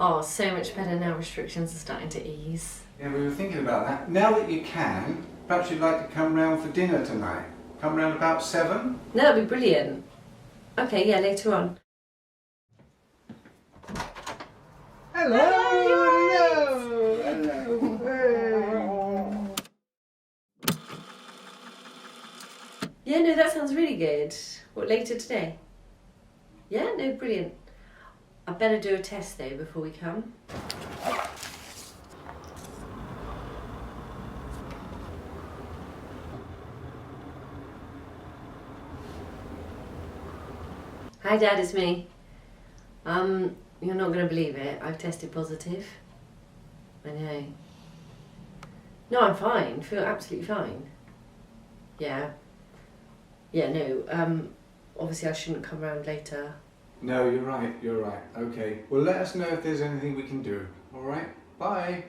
Oh, so much better now restrictions are starting to ease. Yeah, we were thinking about that. Now that you can, perhaps you'd like to come round for dinner tonight. Come round about 7? No, that'd be brilliant. Okay, yeah, later on. Hello! Hello! Hey. Yeah, no, that sounds really good. What, later today? Yeah, no, brilliant. I'd better do a test though before we come. Hi Dad, it's me. You're not going to believe it. I've tested positive. I know. No, I'm fine. Feel absolutely fine. Yeah. Yeah, no. Obviously I shouldn't come round later. No, you're right, you're right. Okay. Well, let us know if there's anything we can do. All right? Bye.